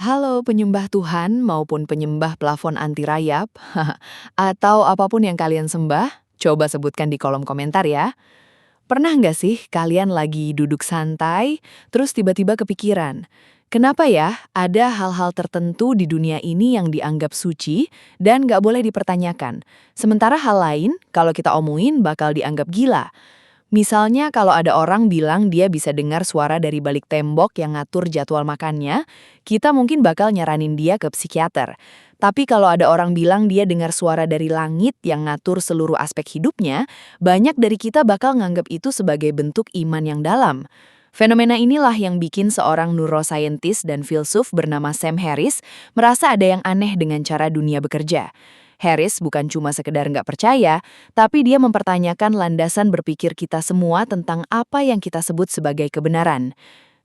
Halo penyembah Tuhan maupun penyembah plafon anti rayap, atau apapun yang kalian sembah, coba sebutkan di kolom komentar ya. Pernah nggak sih kalian lagi duduk santai, terus tiba-tiba kepikiran, kenapa ya ada hal-hal tertentu di dunia ini yang dianggap suci dan nggak boleh dipertanyakan, sementara hal lain kalau kita omongin bakal dianggap gila. Misalnya kalau ada orang bilang dia bisa dengar suara dari balik tembok yang ngatur jadwal makannya, kita mungkin bakal nyaranin dia ke psikiater. Tapi kalau ada orang bilang dia dengar suara dari langit yang ngatur seluruh aspek hidupnya, banyak dari kita bakal nganggap itu sebagai bentuk iman yang dalam. Fenomena inilah yang bikin seorang neuroscientist dan filsuf bernama Sam Harris merasa ada yang aneh dengan cara dunia bekerja. Harris bukan cuma sekedar nggak percaya, tapi dia mempertanyakan landasan berpikir kita semua tentang apa yang kita sebut sebagai kebenaran.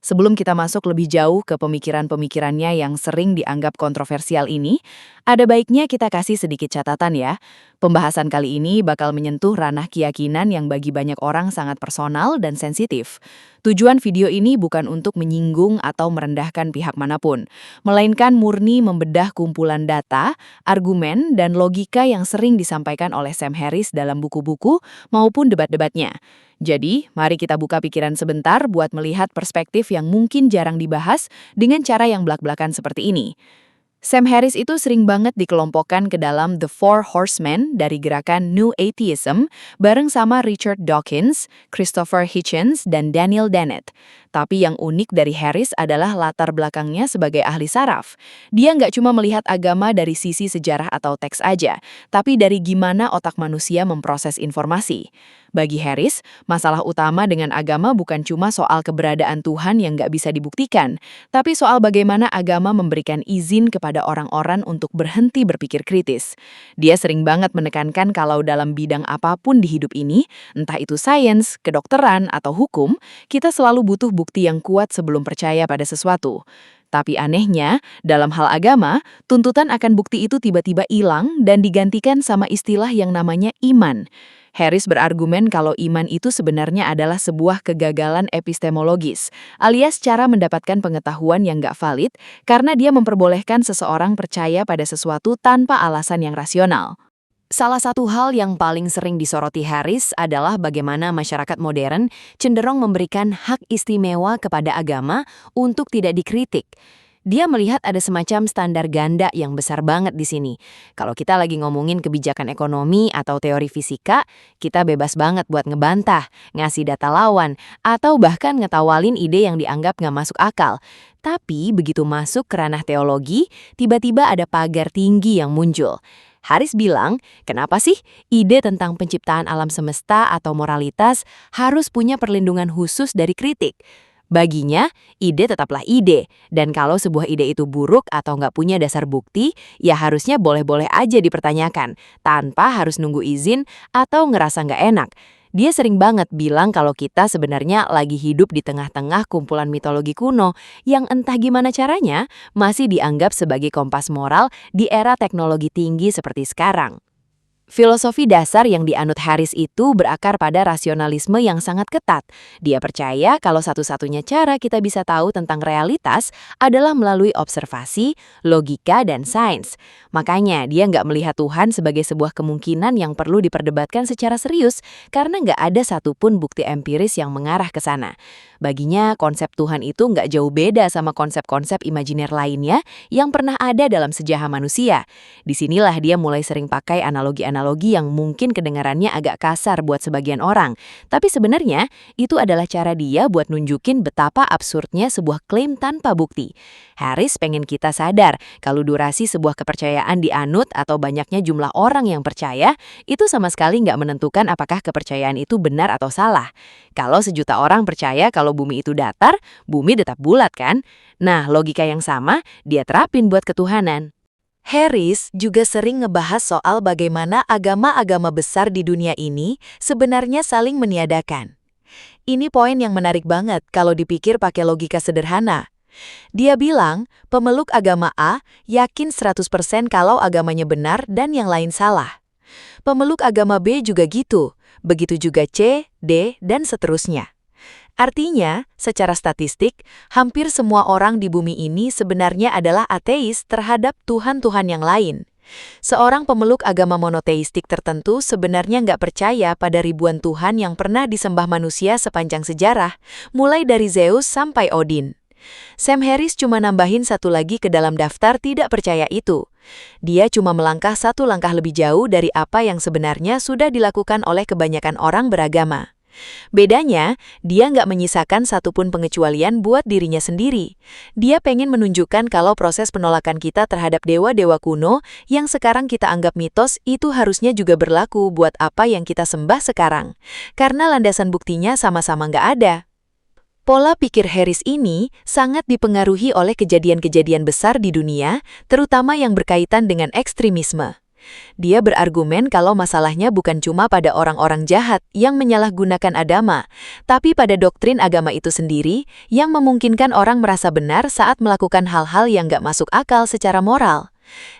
Sebelum kita masuk lebih jauh ke pemikiran-pemikirannya yang sering dianggap kontroversial ini, ada baiknya kita kasih sedikit catatan ya. Pembahasan kali ini bakal menyentuh ranah keyakinan yang bagi banyak orang sangat personal dan sensitif. Tujuan video ini bukan untuk menyinggung atau merendahkan pihak manapun, melainkan murni membedah kumpulan data, argumen, dan logika yang sering disampaikan oleh Sam Harris dalam buku-buku maupun debat-debatnya. Jadi, mari kita buka pikiran sebentar buat melihat perspektif yang mungkin jarang dibahas dengan cara yang belak-belakan seperti ini. Sam Harris itu sering banget dikelompokkan ke dalam The Four Horsemen dari gerakan New Atheism bareng sama Richard Dawkins, Christopher Hitchens, dan Daniel Dennett. Tapi yang unik dari Harris adalah latar belakangnya sebagai ahli saraf. Dia nggak cuma melihat agama dari sisi sejarah atau teks aja, tapi dari gimana otak manusia memproses informasi. Bagi Harris, masalah utama dengan agama bukan cuma soal keberadaan Tuhan yang nggak bisa dibuktikan, tapi soal bagaimana agama memberikan izin kepada orang-orang untuk berhenti berpikir kritis. Dia sering banget menekankan kalau dalam bidang apapun di hidup ini, entah itu sains, kedokteran, atau hukum, kita selalu butuh bukti yang kuat sebelum percaya pada sesuatu. Tapi anehnya, dalam hal agama, tuntutan akan bukti itu tiba-tiba hilang dan digantikan sama istilah yang namanya iman. Harris berargumen kalau iman itu sebenarnya adalah sebuah kegagalan epistemologis, alias cara mendapatkan pengetahuan yang nggak valid karena dia memperbolehkan seseorang percaya pada sesuatu tanpa alasan yang rasional. Salah satu hal yang paling sering disoroti Harris adalah bagaimana masyarakat modern cenderung memberikan hak istimewa kepada agama untuk tidak dikritik. Dia melihat ada semacam standar ganda yang besar banget di sini. Kalau kita lagi ngomongin kebijakan ekonomi atau teori fisika, kita bebas banget buat ngebantah, ngasih data lawan, atau bahkan ngetawalin ide yang dianggap nggak masuk akal. Tapi begitu masuk ke ranah teologi, tiba-tiba ada pagar tinggi yang muncul. Harris bilang, kenapa sih ide tentang penciptaan alam semesta atau moralitas harus punya perlindungan khusus dari kritik? Baginya, ide tetaplah ide, dan kalau sebuah ide itu buruk atau nggak punya dasar bukti, ya harusnya boleh-boleh aja dipertanyakan, tanpa harus nunggu izin atau ngerasa nggak enak. Dia sering banget bilang kalau kita sebenarnya lagi hidup di tengah-tengah kumpulan mitologi kuno yang entah gimana caranya masih dianggap sebagai kompas moral di era teknologi tinggi seperti sekarang. Filosofi dasar yang dianut Harris itu berakar pada rasionalisme yang sangat ketat. Dia percaya kalau satu-satunya cara kita bisa tahu tentang realitas adalah melalui observasi, logika, dan sains. Makanya dia nggak melihat Tuhan sebagai sebuah kemungkinan yang perlu diperdebatkan secara serius karena nggak ada satupun bukti empiris yang mengarah ke sana. Baginya, konsep Tuhan itu nggak jauh beda sama konsep-konsep imajiner lainnya yang pernah ada dalam sejarah manusia. Disinilah dia mulai sering pakai analogi-analogi yang mungkin kedengarannya agak kasar buat sebagian orang. Tapi sebenarnya, itu adalah cara dia buat nunjukin betapa absurdnya sebuah klaim tanpa bukti. Harris pengen kita sadar kalau durasi sebuah kepercayaan dianut atau banyaknya jumlah orang yang percaya, itu sama sekali nggak menentukan apakah kepercayaan itu benar atau salah. Kalau sejuta orang percaya kalau bumi itu datar, bumi tetap bulat kan? Nah, logika yang sama dia terapin buat ketuhanan. Harris juga sering ngebahas soal bagaimana agama-agama besar di dunia ini sebenarnya saling meniadakan. Ini poin yang menarik banget kalau dipikir pakai logika sederhana. Dia bilang, pemeluk agama A yakin 100% kalau agamanya benar dan yang lain salah. Pemeluk agama B juga gitu, begitu juga C, D, dan seterusnya. Artinya, secara statistik, hampir semua orang di bumi ini sebenarnya adalah ateis terhadap Tuhan-Tuhan yang lain. Seorang pemeluk agama monoteistik tertentu sebenarnya nggak percaya pada ribuan Tuhan yang pernah disembah manusia sepanjang sejarah, mulai dari Zeus sampai Odin. Sam Harris cuma nambahin satu lagi ke dalam daftar tidak percaya itu. Dia cuma melangkah satu langkah lebih jauh dari apa yang sebenarnya sudah dilakukan oleh kebanyakan orang beragama. Bedanya, dia nggak menyisakan satupun pengecualian buat dirinya sendiri. Dia pengen menunjukkan kalau proses penolakan kita terhadap dewa-dewa kuno yang sekarang kita anggap mitos itu harusnya juga berlaku buat apa yang kita sembah sekarang. Karena landasan buktinya sama-sama nggak ada. Pola pikir Harris ini sangat dipengaruhi oleh kejadian-kejadian besar di dunia, terutama yang berkaitan dengan ekstremisme. Dia berargumen kalau masalahnya bukan cuma pada orang-orang jahat yang menyalahgunakan agama, tapi pada doktrin agama itu sendiri yang memungkinkan orang merasa benar saat melakukan hal-hal yang gak masuk akal secara moral.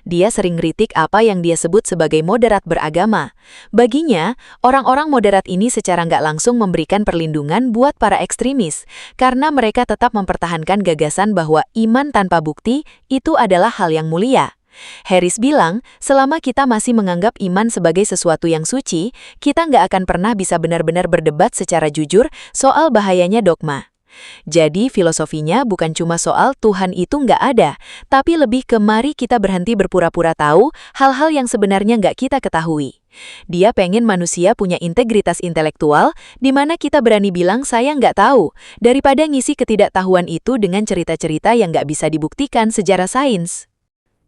Dia sering kritik apa yang dia sebut sebagai moderat beragama. Baginya, orang-orang moderat ini secara nggak langsung memberikan perlindungan buat para ekstremis, karena mereka tetap mempertahankan gagasan bahwa iman tanpa bukti itu adalah hal yang mulia. Harris bilang, selama kita masih menganggap iman sebagai sesuatu yang suci, kita nggak akan pernah bisa benar-benar berdebat secara jujur soal bahayanya dogma. Jadi filosofinya bukan cuma soal Tuhan itu nggak ada, tapi lebih ke mari kita berhenti berpura-pura tahu hal-hal yang sebenarnya nggak kita ketahui. Dia pengen manusia punya integritas intelektual, di mana kita berani bilang saya nggak tahu, daripada ngisi ketidaktahuan itu dengan cerita-cerita yang nggak bisa dibuktikan secara sains.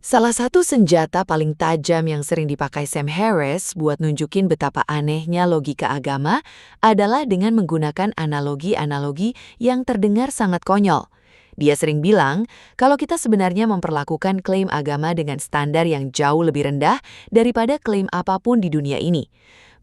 Salah satu senjata paling tajam yang sering dipakai Sam Harris buat nunjukin betapa anehnya logika agama adalah dengan menggunakan analogi-analogi yang terdengar sangat konyol. Dia sering bilang kalau kita sebenarnya memperlakukan klaim agama dengan standar yang jauh lebih rendah daripada klaim apapun di dunia ini.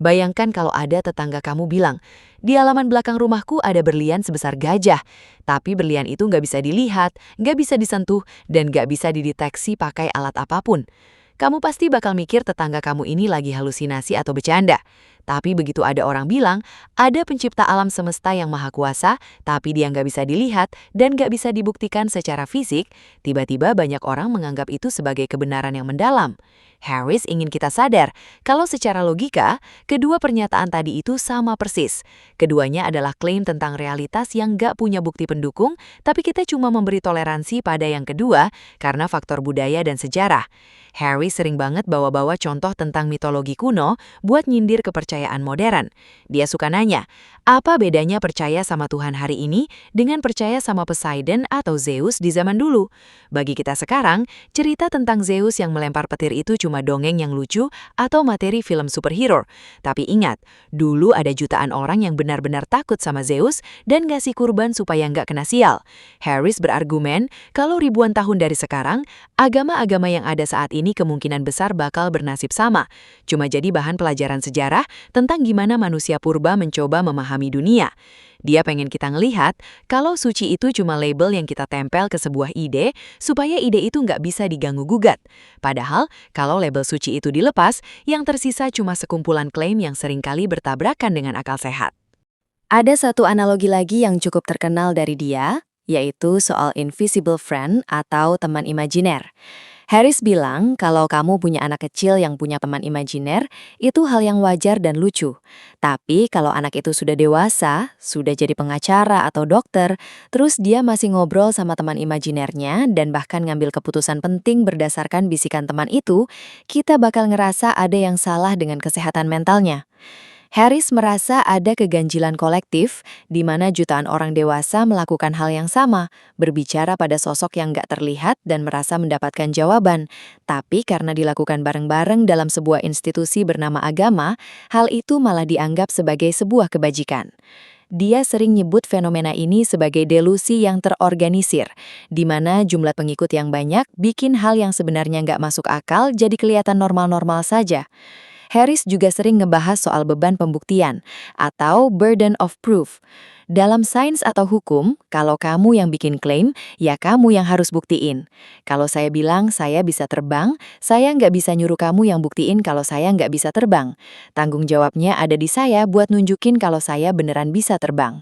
Bayangkan kalau ada tetangga kamu bilang, di halaman belakang rumahku ada berlian sebesar gajah, tapi berlian itu nggak bisa dilihat, nggak bisa disentuh, dan nggak bisa dideteksi pakai alat apapun. Kamu pasti bakal mikir tetangga kamu ini lagi halusinasi atau bercanda. Tapi begitu ada orang bilang, ada pencipta alam semesta yang maha kuasa, tapi dia nggak bisa dilihat dan nggak bisa dibuktikan secara fisik, tiba-tiba banyak orang menganggap itu sebagai kebenaran yang mendalam. Harris ingin kita sadar kalau secara logika, kedua pernyataan tadi itu sama persis. Keduanya adalah klaim tentang realitas yang nggak punya bukti pendukung, tapi kita cuma memberi toleransi pada yang kedua karena faktor budaya dan sejarah. Harris sering banget bawa-bawa contoh tentang mitologi kuno buat nyindir kepercayaan modern. Dia suka nanya, apa bedanya percaya sama Tuhan hari ini dengan percaya sama Poseidon atau Zeus di zaman dulu? Bagi kita sekarang, cerita tentang Zeus yang melempar petir itu cuma dongeng yang lucu atau materi film superhero. Tapi ingat, dulu ada jutaan orang yang benar-benar takut sama Zeus dan ngasih kurban supaya nggak kena sial. Harris berargumen kalau ribuan tahun dari sekarang, agama-agama yang ada saat ini kemungkinan besar bakal bernasib sama. Cuma jadi bahan pelajaran sejarah tentang gimana manusia purba mencoba memahami dunia. Dia pengen kita ngelihat kalau suci itu cuma label yang kita tempel ke sebuah ide supaya ide itu nggak bisa diganggu-gugat. Padahal, kalau label suci itu dilepas, yang tersisa cuma sekumpulan klaim yang seringkali bertabrakan dengan akal sehat. Ada satu analogi lagi yang cukup terkenal dari dia, yaitu soal invisible friend atau teman imajiner. Harris bilang kalau kamu punya anak kecil yang punya teman imajiner, itu hal yang wajar dan lucu. Tapi kalau anak itu sudah dewasa, sudah jadi pengacara atau dokter, terus dia masih ngobrol sama teman imajinernya dan bahkan ngambil keputusan penting berdasarkan bisikan teman itu, kita bakal ngerasa ada yang salah dengan kesehatan mentalnya. Harris merasa ada keganjilan kolektif di mana jutaan orang dewasa melakukan hal yang sama, berbicara pada sosok yang nggak terlihat dan merasa mendapatkan jawaban. Tapi karena dilakukan bareng-bareng dalam sebuah institusi bernama agama, hal itu malah dianggap sebagai sebuah kebajikan. Dia sering nyebut fenomena ini sebagai delusi yang terorganisir, di mana jumlah pengikut yang banyak bikin hal yang sebenarnya nggak masuk akal jadi kelihatan normal-normal saja. Harris juga sering ngebahas soal beban pembuktian atau burden of proof. Dalam sains atau hukum, kalau kamu yang bikin klaim, ya kamu yang harus buktiin. Kalau saya bilang saya bisa terbang, saya nggak bisa nyuruh kamu yang buktiin kalau saya nggak bisa terbang. Tanggung jawabnya ada di saya buat nunjukin kalau saya beneran bisa terbang.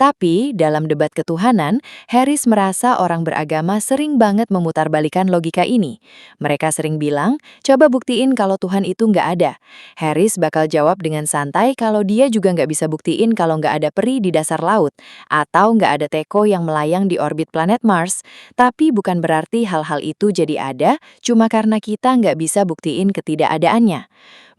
Tapi, dalam debat ketuhanan, Harris merasa orang beragama sering banget memutarbalikkan logika ini. Mereka sering bilang, coba buktiin kalau Tuhan itu nggak ada. Harris bakal jawab dengan santai kalau dia juga nggak bisa buktiin kalau nggak ada peri di dasar laut, atau nggak ada teko yang melayang di orbit planet Mars. Tapi bukan berarti hal-hal itu jadi ada, cuma karena kita nggak bisa buktiin ketidakadaannya.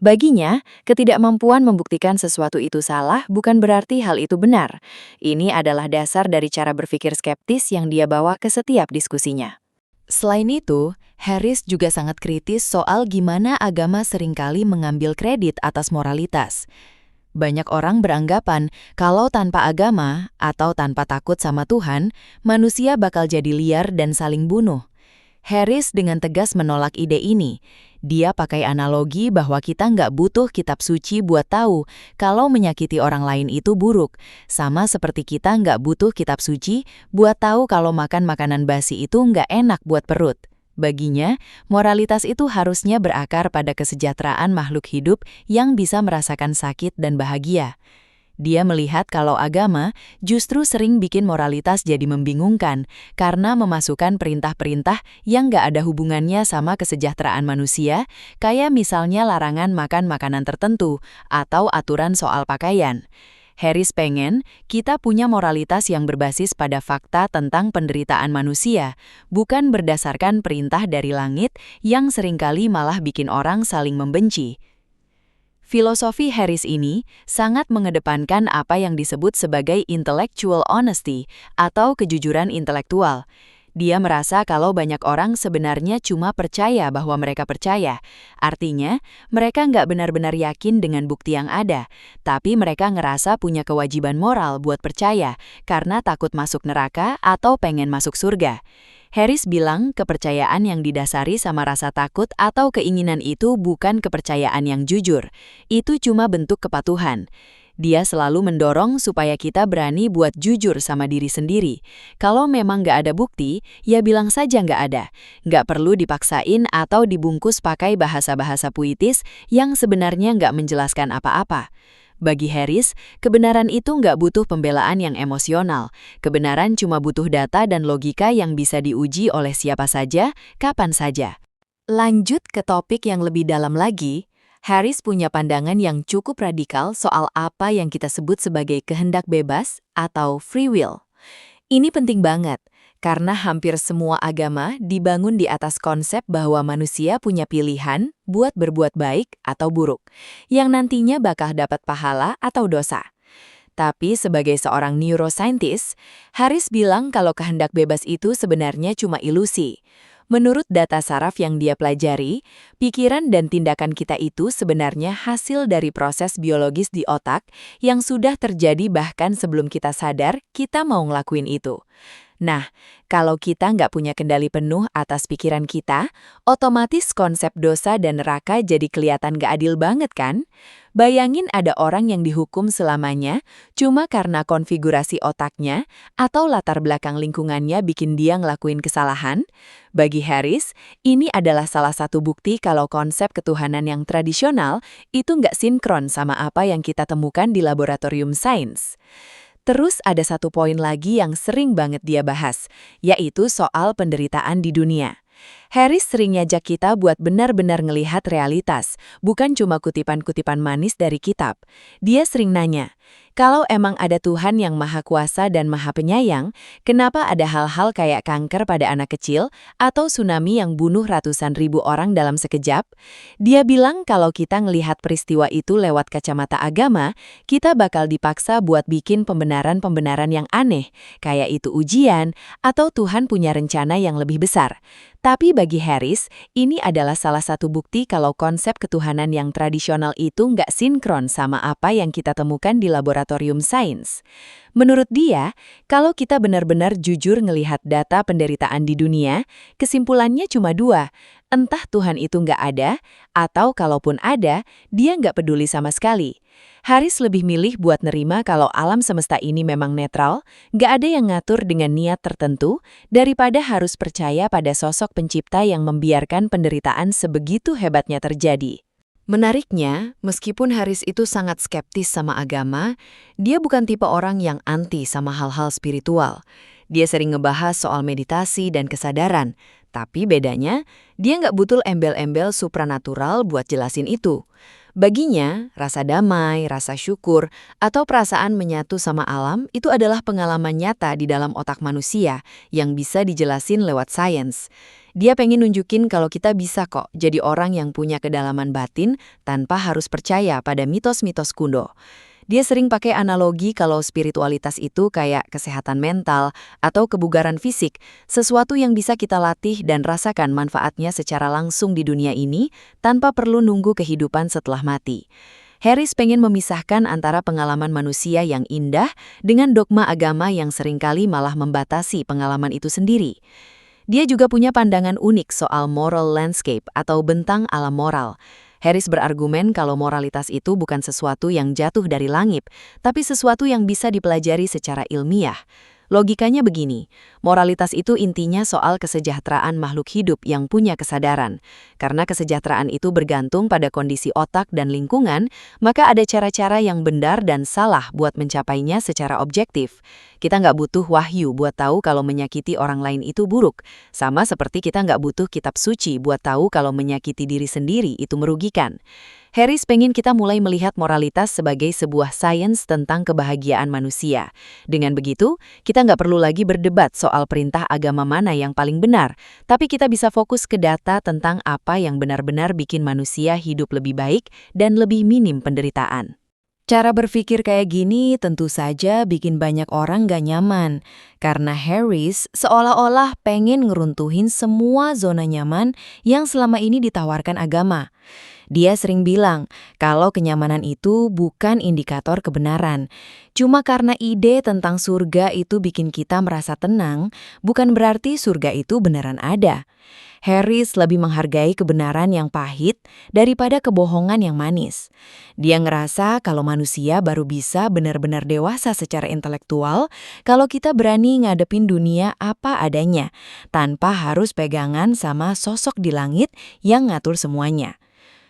Baginya, ketidakmampuan membuktikan sesuatu itu salah bukan berarti hal itu benar. Ini adalah dasar dari cara berpikir skeptis yang dia bawa ke setiap diskusinya. Selain itu, Harris juga sangat kritis soal gimana agama seringkali mengambil kredit atas moralitas. Banyak orang beranggapan kalau tanpa agama atau tanpa takut sama Tuhan, manusia bakal jadi liar dan saling bunuh. Harris dengan tegas menolak ide ini. Dia pakai analogi bahwa kita nggak butuh kitab suci buat tahu kalau menyakiti orang lain itu buruk, sama seperti kita nggak butuh kitab suci buat tahu kalau makan makanan basi itu nggak enak buat perut. Baginya, moralitas itu harusnya berakar pada kesejahteraan makhluk hidup yang bisa merasakan sakit dan bahagia. Dia melihat kalau agama justru sering bikin moralitas jadi membingungkan karena memasukkan perintah-perintah yang nggak ada hubungannya sama kesejahteraan manusia, kayak misalnya larangan makan makanan tertentu atau aturan soal pakaian. Harris pengen kita punya moralitas yang berbasis pada fakta tentang penderitaan manusia, bukan berdasarkan perintah dari langit yang seringkali malah bikin orang saling membenci. Filosofi Harris ini sangat mengedepankan apa yang disebut sebagai intellectual honesty atau kejujuran intelektual. Dia merasa kalau banyak orang sebenarnya cuma percaya bahwa mereka percaya. Artinya, mereka nggak benar-benar yakin dengan bukti yang ada, tapi mereka ngerasa punya kewajiban moral buat percaya karena takut masuk neraka atau pengen masuk surga. Harris bilang kepercayaan yang didasari sama rasa takut atau keinginan itu bukan kepercayaan yang jujur. Itu cuma bentuk kepatuhan. Dia selalu mendorong supaya kita berani buat jujur sama diri sendiri. Kalau memang nggak ada bukti, ya bilang saja nggak ada. Nggak perlu dipaksain atau dibungkus pakai bahasa-bahasa puitis yang sebenarnya nggak menjelaskan apa-apa. Bagi Harris, kebenaran itu nggak butuh pembelaan yang emosional. Kebenaran cuma butuh data dan logika yang bisa diuji oleh siapa saja, kapan saja. Lanjut ke topik yang lebih dalam lagi, Harris punya pandangan yang cukup radikal soal apa yang kita sebut sebagai kehendak bebas atau free will. Ini penting banget, karena hampir semua agama dibangun di atas konsep bahwa manusia punya pilihan buat berbuat baik atau buruk, yang nantinya bakal dapat pahala atau dosa. Tapi sebagai seorang neuroscientist, Harris bilang kalau kehendak bebas itu sebenarnya cuma ilusi. Menurut data saraf yang dia pelajari, pikiran dan tindakan kita itu sebenarnya hasil dari proses biologis di otak yang sudah terjadi bahkan sebelum kita sadar kita mau ngelakuin itu. Nah, kalau kita nggak punya kendali penuh atas pikiran kita, otomatis konsep dosa dan neraka jadi kelihatan nggak adil banget kan? Bayangin ada orang yang dihukum selamanya cuma karena konfigurasi otaknya atau latar belakang lingkungannya bikin dia ngelakuin kesalahan. Bagi Harris, ini adalah salah satu bukti kalau konsep ketuhanan yang tradisional itu nggak sinkron sama apa yang kita temukan di laboratorium sains. Terus ada satu poin lagi yang sering banget dia bahas, yaitu soal penderitaan di dunia. Harris sering ngajak kita buat benar-benar ngelihat realitas, bukan cuma kutipan-kutipan manis dari kitab. Dia sering nanya, kalau emang ada Tuhan yang Maha Kuasa dan Maha Penyayang, kenapa ada hal-hal kayak kanker pada anak kecil atau tsunami yang bunuh ratusan ribu orang dalam sekejap? Dia bilang kalau kita ngelihat peristiwa itu lewat kacamata agama, kita bakal dipaksa buat bikin pembenaran-pembenaran yang aneh, kayak itu ujian atau Tuhan punya rencana yang lebih besar. Tapi bagi Harris, ini adalah salah satu bukti kalau konsep ketuhanan yang tradisional itu nggak sinkron sama apa yang kita temukan di laboratorium sains. Menurut dia, kalau kita benar-benar jujur ngelihat data penderitaan di dunia, kesimpulannya cuma dua. Entah Tuhan itu nggak ada, atau kalaupun ada, dia nggak peduli sama sekali. Harris lebih milih buat nerima kalau alam semesta ini memang netral, nggak ada yang ngatur dengan niat tertentu, daripada harus percaya pada sosok pencipta yang membiarkan penderitaan sebegitu hebatnya terjadi. Menariknya, meskipun Harris itu sangat skeptis sama agama, dia bukan tipe orang yang anti sama hal-hal spiritual. Dia sering ngebahas soal meditasi dan kesadaran, tapi bedanya, dia nggak butuh embel-embel supranatural buat jelasin itu. Baginya, rasa damai, rasa syukur, atau perasaan menyatu sama alam itu adalah pengalaman nyata di dalam otak manusia yang bisa dijelasin lewat sains. Dia pengen nunjukin kalau kita bisa kok jadi orang yang punya kedalaman batin tanpa harus percaya pada mitos-mitos kuno. Dia sering pakai analogi kalau spiritualitas itu kayak kesehatan mental atau kebugaran fisik, sesuatu yang bisa kita latih dan rasakan manfaatnya secara langsung di dunia ini tanpa perlu nunggu kehidupan setelah mati. Harris pengen memisahkan antara pengalaman manusia yang indah dengan dogma agama yang seringkali malah membatasi pengalaman itu sendiri. Dia juga punya pandangan unik soal moral landscape atau bentang alam moral. Harris berargumen kalau moralitas itu bukan sesuatu yang jatuh dari langit, tapi sesuatu yang bisa dipelajari secara ilmiah. Logikanya begini, moralitas itu intinya soal kesejahteraan makhluk hidup yang punya kesadaran. Karena kesejahteraan itu bergantung pada kondisi otak dan lingkungan, maka ada cara-cara yang benar dan salah buat mencapainya secara objektif. Kita nggak butuh wahyu buat tahu kalau menyakiti orang lain itu buruk. Sama seperti kita nggak butuh kitab suci buat tahu kalau menyakiti diri sendiri itu merugikan. Harris pengen kita mulai melihat moralitas sebagai sebuah sains tentang kebahagiaan manusia. Dengan begitu, kita nggak perlu lagi berdebat soal perintah agama mana yang paling benar, tapi kita bisa fokus ke data tentang apa yang benar-benar bikin manusia hidup lebih baik dan lebih minim penderitaan. Cara berpikir kayak gini tentu saja bikin banyak orang gak nyaman, karena Harris seolah-olah pengen ngeruntuhin semua zona nyaman yang selama ini ditawarkan agama. Dia sering bilang kalau kenyamanan itu bukan indikator kebenaran. Cuma karena ide tentang surga itu bikin kita merasa tenang, bukan berarti surga itu beneran ada. Harris lebih menghargai kebenaran yang pahit daripada kebohongan yang manis. Dia ngerasa kalau manusia baru bisa benar-benar dewasa secara intelektual kalau kita berani ngadepin dunia apa adanya, tanpa harus pegangan sama sosok di langit yang ngatur semuanya.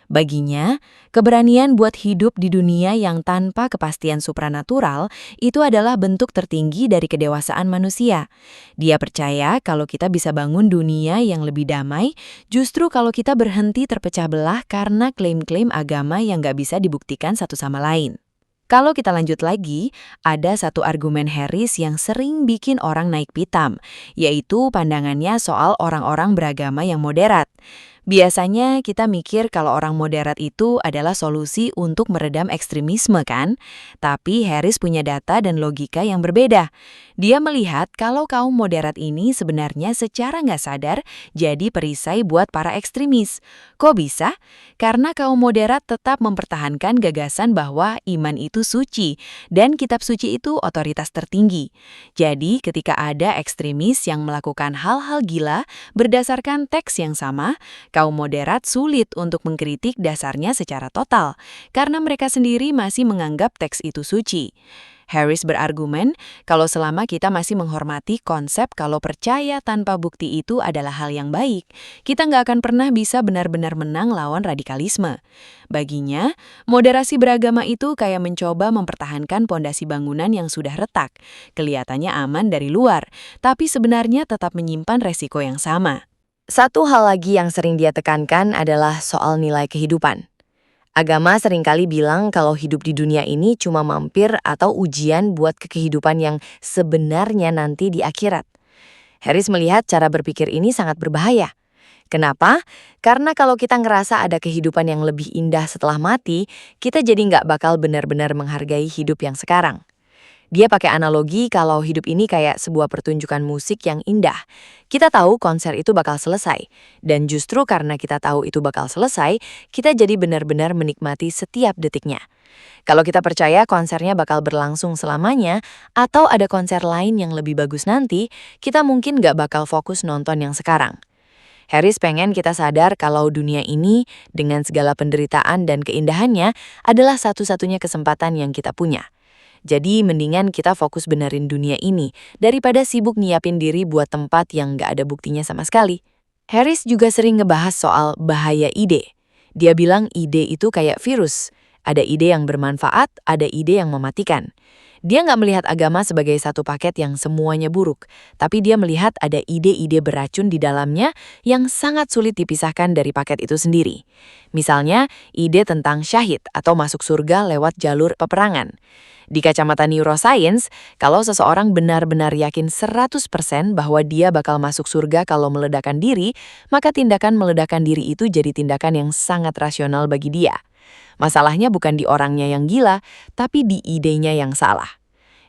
Baginya, keberanian buat hidup di dunia yang tanpa kepastian supranatural itu adalah bentuk tertinggi dari kedewasaan manusia. Dia percaya kalau kita bisa bangun dunia yang lebih damai justru kalau kita berhenti terpecah belah karena klaim-klaim agama yang gak bisa dibuktikan satu sama lain. Kalau kita lanjut lagi, ada satu argumen Harris yang sering bikin orang naik pitam, yaitu pandangannya soal orang-orang beragama yang moderat. Biasanya kita mikir kalau orang moderat itu adalah solusi untuk meredam ekstremisme kan? Tapi Harris punya data dan logika yang berbeda. Dia melihat kalau kaum moderat ini sebenarnya secara nggak sadar jadi perisai buat para ekstremis. Kok bisa? Karena kaum moderat tetap mempertahankan gagasan bahwa iman itu suci dan kitab suci itu otoritas tertinggi. Jadi ketika ada ekstremis yang melakukan hal-hal gila berdasarkan teks yang sama, kaum moderat sulit untuk mengkritik dasarnya secara total, karena mereka sendiri masih menganggap teks itu suci. Harris berargumen kalau selama kita masih menghormati konsep kalau percaya tanpa bukti itu adalah hal yang baik, kita nggak akan pernah bisa benar-benar menang lawan radikalisme. Baginya, moderasi beragama itu kayak mencoba mempertahankan pondasi bangunan yang sudah retak. Kelihatannya aman dari luar, tapi sebenarnya tetap menyimpan resiko yang sama. Satu hal lagi yang sering dia tekankan adalah soal nilai kehidupan. Agama seringkali bilang kalau hidup di dunia ini cuma mampir atau ujian buat kehidupan yang sebenarnya nanti di akhirat. Harris melihat cara berpikir ini sangat berbahaya. Kenapa? Karena kalau kita ngerasa ada kehidupan yang lebih indah setelah mati, kita jadi nggak bakal benar-benar menghargai hidup yang sekarang. Dia pakai analogi kalau hidup ini kayak sebuah pertunjukan musik yang indah. Kita tahu konser itu bakal selesai. Dan justru karena kita tahu itu bakal selesai, kita jadi benar-benar menikmati setiap detiknya. Kalau kita percaya konsernya bakal berlangsung selamanya, atau ada konser lain yang lebih bagus nanti, kita mungkin nggak bakal fokus nonton yang sekarang. Harris pengen kita sadar kalau dunia ini, dengan segala penderitaan dan keindahannya, adalah satu-satunya kesempatan yang kita punya. Jadi mendingan kita fokus benerin dunia ini daripada sibuk nyiapin diri buat tempat yang nggak ada buktinya sama sekali. Harris juga sering ngebahas soal bahaya ide. Dia bilang ide itu kayak virus. Ada ide yang bermanfaat, ada ide yang mematikan. Dia nggak melihat agama sebagai satu paket yang semuanya buruk, tapi dia melihat ada ide-ide beracun di dalamnya yang sangat sulit dipisahkan dari paket itu sendiri. Misalnya, ide tentang syahid atau masuk surga lewat jalur peperangan. Di kacamata neuroscience, kalau seseorang benar-benar yakin 100% bahwa dia bakal masuk surga kalau meledakkan diri, maka tindakan meledakkan diri itu jadi tindakan yang sangat rasional bagi dia. Masalahnya bukan di orangnya yang gila, tapi di idenya yang salah.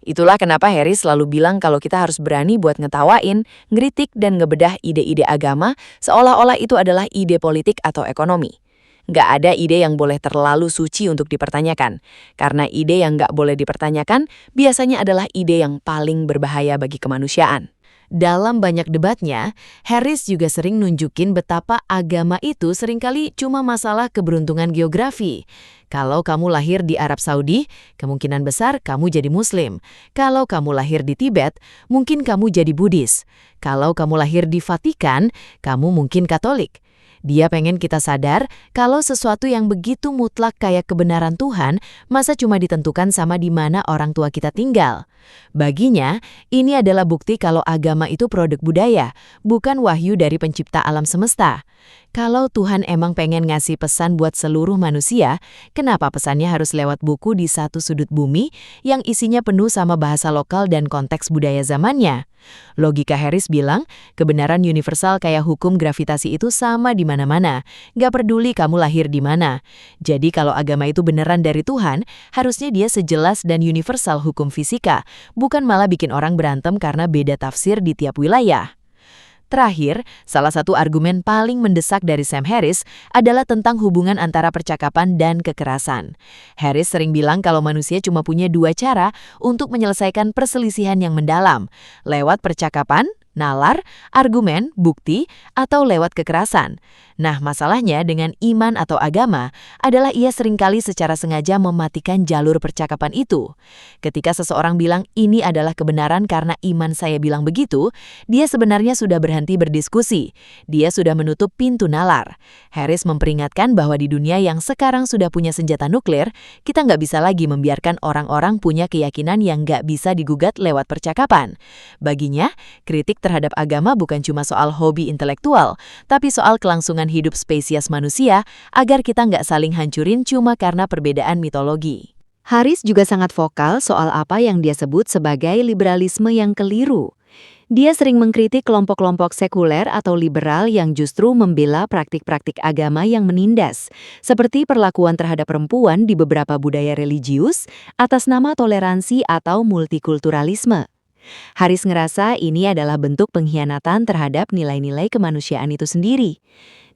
Itulah kenapa Harris selalu bilang kalau kita harus berani buat ngetawain, ngeritik, dan ngebedah ide-ide agama seolah-olah itu adalah ide politik atau ekonomi. Nggak ada ide yang boleh terlalu suci untuk dipertanyakan, karena ide yang nggak boleh dipertanyakan biasanya adalah ide yang paling berbahaya bagi kemanusiaan. Dalam banyak debatnya, Harris juga sering nunjukin betapa agama itu seringkali cuma masalah keberuntungan geografi. Kalau kamu lahir di Arab Saudi, kemungkinan besar kamu jadi Muslim. Kalau kamu lahir di Tibet, mungkin kamu jadi Buddhis. Kalau kamu lahir di Vatikan, kamu mungkin Katolik. Dia pengen kita sadar kalau sesuatu yang begitu mutlak kayak kebenaran Tuhan, masa cuma ditentukan sama di mana orang tua kita tinggal. Baginya, ini adalah bukti kalau agama itu produk budaya, bukan wahyu dari pencipta alam semesta. Kalau Tuhan emang pengen ngasih pesan buat seluruh manusia, kenapa pesannya harus lewat buku di satu sudut bumi yang isinya penuh sama bahasa lokal dan konteks budaya zamannya? Logika Harris bilang, kebenaran universal kayak hukum gravitasi itu sama di mana-mana, nggak peduli kamu lahir di mana. Jadi kalau agama itu beneran dari Tuhan, harusnya dia sejelas dan universal hukum fisika, bukan malah bikin orang berantem karena beda tafsir di tiap wilayah. Terakhir, salah satu argumen paling mendesak dari Sam Harris adalah tentang hubungan antara percakapan dan kekerasan. Harris sering bilang kalau manusia cuma punya dua cara untuk menyelesaikan perselisihan yang mendalam, lewat percakapan, nalar, argumen, bukti, atau lewat kekerasan. Nah, masalahnya dengan iman atau agama adalah ia seringkali secara sengaja mematikan jalur percakapan itu. Ketika seseorang bilang ini adalah kebenaran karena iman saya bilang begitu, dia sebenarnya sudah berhenti berdiskusi. Dia sudah menutup pintu nalar. Harris memperingatkan bahwa di dunia yang sekarang sudah punya senjata nuklir, kita nggak bisa lagi membiarkan orang-orang punya keyakinan yang nggak bisa digugat lewat percakapan. Baginya, kritik terhadap agama bukan cuma soal hobi intelektual, tapi soal kelangsungan hidup spesies manusia agar kita nggak saling hancurin cuma karena perbedaan mitologi. Harris juga sangat vokal soal apa yang dia sebut sebagai liberalisme yang keliru. Dia sering mengkritik kelompok-kelompok sekuler atau liberal yang justru membela praktik-praktik agama yang menindas, seperti perlakuan terhadap perempuan di beberapa budaya religius atas nama toleransi atau multikulturalisme. Harris ngerasa ini adalah bentuk pengkhianatan terhadap nilai-nilai kemanusiaan itu sendiri.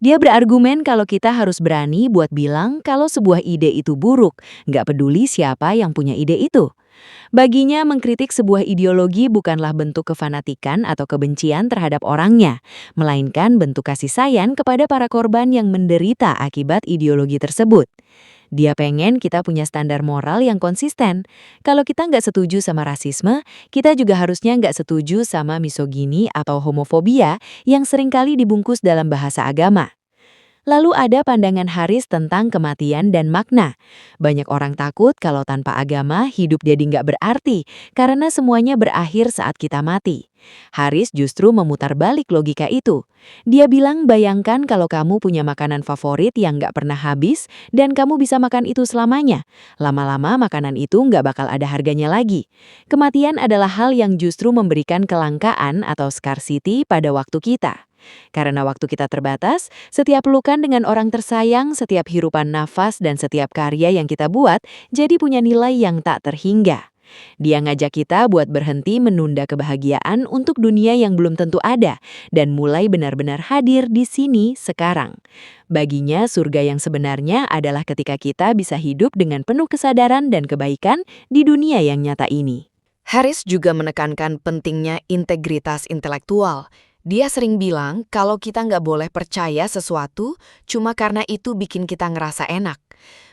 Dia berargumen kalau kita harus berani buat bilang kalau sebuah ide itu buruk, nggak peduli siapa yang punya ide itu. Baginya, mengkritik sebuah ideologi bukanlah bentuk kefanatikan atau kebencian terhadap orangnya, melainkan bentuk kasih sayang kepada para korban yang menderita akibat ideologi tersebut. Dia pengen kita punya standar moral yang konsisten. Kalau kita nggak setuju sama rasisme, kita juga harusnya nggak setuju sama misogini atau homofobia yang seringkali dibungkus dalam bahasa agama. Lalu ada pandangan Harris tentang kematian dan makna. Banyak orang takut kalau tanpa agama hidup jadi nggak berarti karena semuanya berakhir saat kita mati. Harris justru memutar balik logika itu. Dia bilang bayangkan kalau kamu punya makanan favorit yang nggak pernah habis dan kamu bisa makan itu selamanya. Lama-lama makanan itu nggak bakal ada harganya lagi. Kematian adalah hal yang justru memberikan kelangkaan atau scarcity pada waktu kita. Karena waktu kita terbatas, setiap pelukan dengan orang tersayang, setiap hirupan nafas, dan setiap karya yang kita buat jadi punya nilai yang tak terhingga. Dia ngajak kita buat berhenti menunda kebahagiaan untuk dunia yang belum tentu ada dan mulai benar-benar hadir di sini sekarang. Baginya, surga yang sebenarnya adalah ketika kita bisa hidup dengan penuh kesadaran dan kebaikan di dunia yang nyata ini. Harris juga menekankan pentingnya integritas intelektual. Dia sering bilang kalau kita nggak boleh percaya sesuatu cuma karena itu bikin kita ngerasa enak.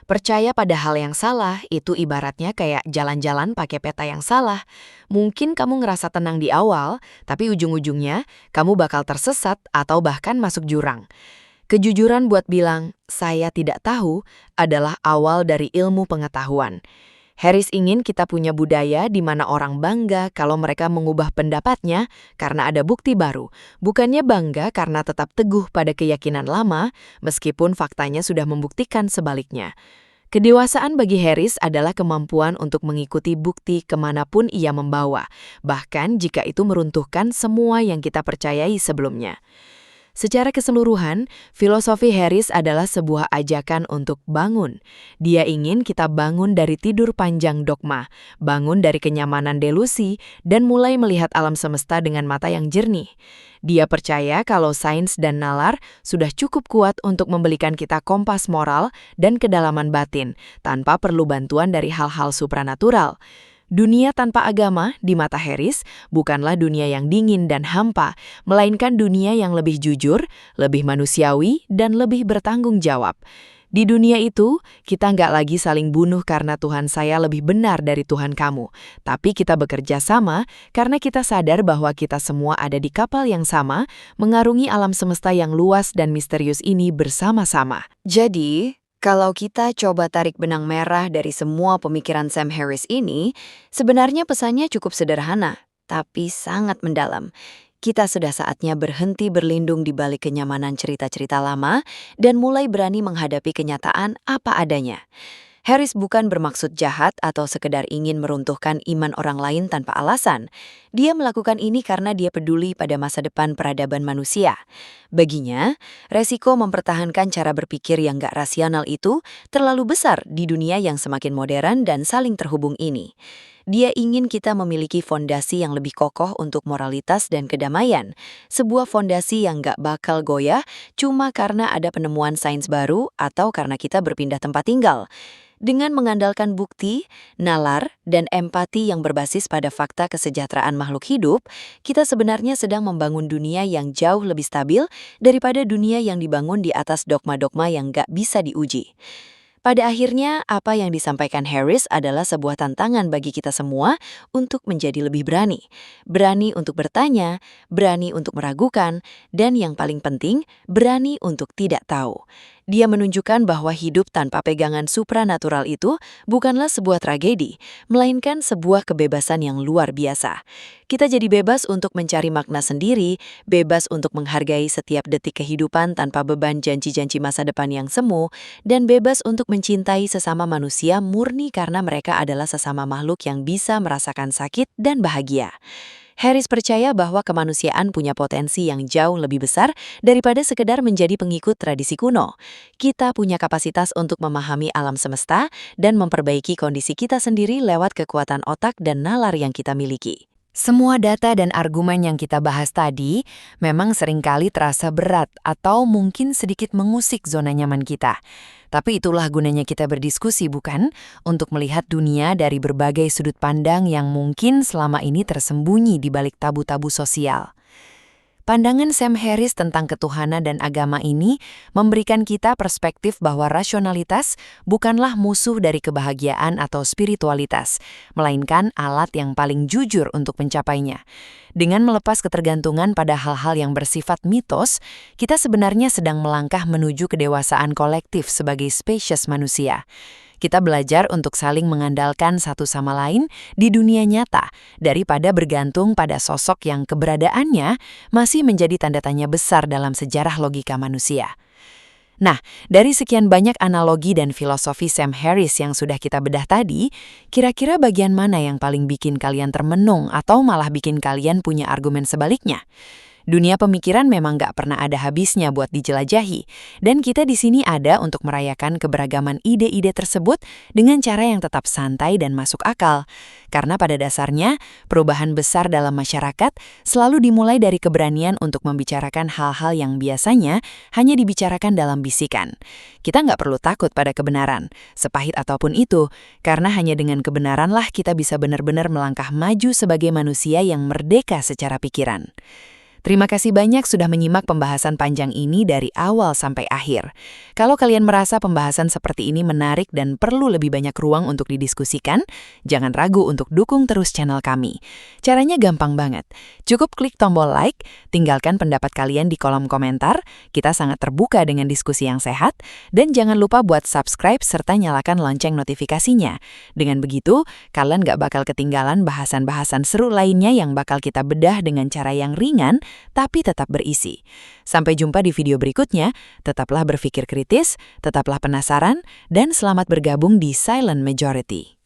Percaya pada hal yang salah itu ibaratnya kayak jalan-jalan pakai peta yang salah. Mungkin kamu ngerasa tenang di awal, tapi ujung-ujungnya kamu bakal tersesat atau bahkan masuk jurang. Kejujuran buat bilang, saya tidak tahu, adalah awal dari ilmu pengetahuan. Harris ingin kita punya budaya di mana orang bangga kalau mereka mengubah pendapatnya karena ada bukti baru, bukannya bangga karena tetap teguh pada keyakinan lama, meskipun faktanya sudah membuktikan sebaliknya. Kedewasaan bagi Harris adalah kemampuan untuk mengikuti bukti kemanapun ia membawa, bahkan jika itu meruntuhkan semua yang kita percayai sebelumnya. Secara keseluruhan, filosofi Harris adalah sebuah ajakan untuk bangun. Dia ingin kita bangun dari tidur panjang dogma, bangun dari kenyamanan delusi, dan mulai melihat alam semesta dengan mata yang jernih. Dia percaya kalau sains dan nalar sudah cukup kuat untuk memberikan kita kompas moral dan kedalaman batin, tanpa perlu bantuan dari hal-hal supranatural. Dunia tanpa agama, di mata Harris, bukanlah dunia yang dingin dan hampa, melainkan dunia yang lebih jujur, lebih manusiawi, dan lebih bertanggung jawab. Di dunia itu, kita nggak lagi saling bunuh karena Tuhan saya lebih benar dari Tuhan kamu, tapi kita bekerja sama karena kita sadar bahwa kita semua ada di kapal yang sama, mengarungi alam semesta yang luas dan misterius ini bersama-sama. Jadi, kalau kita coba tarik benang merah dari semua pemikiran Sam Harris ini, sebenarnya pesannya cukup sederhana, tapi sangat mendalam. Kita sudah saatnya berhenti berlindung di balik kenyamanan cerita-cerita lama dan mulai berani menghadapi kenyataan apa adanya. Harris bukan bermaksud jahat atau sekedar ingin meruntuhkan iman orang lain tanpa alasan. Dia melakukan ini karena dia peduli pada masa depan peradaban manusia. Baginya, resiko mempertahankan cara berpikir yang gak rasional itu terlalu besar di dunia yang semakin modern dan saling terhubung ini. Dia ingin kita memiliki fondasi yang lebih kokoh untuk moralitas dan kedamaian. Sebuah fondasi yang gak bakal goyah cuma karena ada penemuan sains baru atau karena kita berpindah tempat tinggal. Dengan mengandalkan bukti, nalar, dan empati yang berbasis pada fakta kesejahteraan makhluk hidup, kita sebenarnya sedang membangun dunia yang jauh lebih stabil daripada dunia yang dibangun di atas dogma-dogma yang gak bisa diuji. Pada akhirnya, apa yang disampaikan Harris adalah sebuah tantangan bagi kita semua untuk menjadi lebih berani. Berani untuk bertanya, berani untuk meragukan, dan yang paling penting, berani untuk tidak tahu. Dia menunjukkan bahwa hidup tanpa pegangan supranatural itu bukanlah sebuah tragedi, melainkan sebuah kebebasan yang luar biasa. Kita jadi bebas untuk mencari makna sendiri, bebas untuk menghargai setiap detik kehidupan tanpa beban janji-janji masa depan yang semu, dan bebas untuk mencintai sesama manusia murni karena mereka adalah sesama makhluk yang bisa merasakan sakit dan bahagia. Harris percaya bahwa kemanusiaan punya potensi yang jauh lebih besar daripada sekedar menjadi pengikut tradisi kuno. Kita punya kapasitas untuk memahami alam semesta dan memperbaiki kondisi kita sendiri lewat kekuatan otak dan nalar yang kita miliki. Semua data dan argumen yang kita bahas tadi memang seringkali terasa berat atau mungkin sedikit mengusik zona nyaman kita. Tapi itulah gunanya kita berdiskusi, bukan? Untuk melihat dunia dari berbagai sudut pandang yang mungkin selama ini tersembunyi di balik tabu-tabu sosial. Pandangan Sam Harris tentang ketuhanan dan agama ini memberikan kita perspektif bahwa rasionalitas bukanlah musuh dari kebahagiaan atau spiritualitas, melainkan alat yang paling jujur untuk mencapainya. Dengan melepas ketergantungan pada hal-hal yang bersifat mitos, kita sebenarnya sedang melangkah menuju kedewasaan kolektif sebagai spesies manusia. Kita belajar untuk saling mengandalkan satu sama lain di dunia nyata daripada bergantung pada sosok yang keberadaannya masih menjadi tanda tanya besar dalam sejarah logika manusia. Nah, dari sekian banyak analogi dan filosofi Sam Harris yang sudah kita bedah tadi, kira-kira bagian mana yang paling bikin kalian termenung atau malah bikin kalian punya argumen sebaliknya? Dunia pemikiran memang gak pernah ada habisnya buat dijelajahi, dan kita di sini ada untuk merayakan keberagaman ide-ide tersebut dengan cara yang tetap santai dan masuk akal. Karena pada dasarnya, perubahan besar dalam masyarakat selalu dimulai dari keberanian untuk membicarakan hal-hal yang biasanya hanya dibicarakan dalam bisikan. Kita nggak perlu takut pada kebenaran, sepahit apapun itu, karena hanya dengan kebenaranlah kita bisa benar-benar melangkah maju sebagai manusia yang merdeka secara pikiran. Terima kasih banyak sudah menyimak pembahasan panjang ini dari awal sampai akhir. Kalau kalian merasa pembahasan seperti ini menarik dan perlu lebih banyak ruang untuk didiskusikan, jangan ragu untuk dukung terus channel kami. Caranya gampang banget. Cukup klik tombol like, tinggalkan pendapat kalian di kolom komentar, kita sangat terbuka dengan diskusi yang sehat, dan jangan lupa buat subscribe serta nyalakan lonceng notifikasinya. Dengan begitu, kalian gak bakal ketinggalan bahasan-bahasan seru lainnya yang bakal kita bedah dengan cara yang ringan, tapi tetap berisi. Sampai jumpa di video berikutnya, tetaplah berpikir kritis, tetaplah penasaran, dan selamat bergabung di Silent Majority.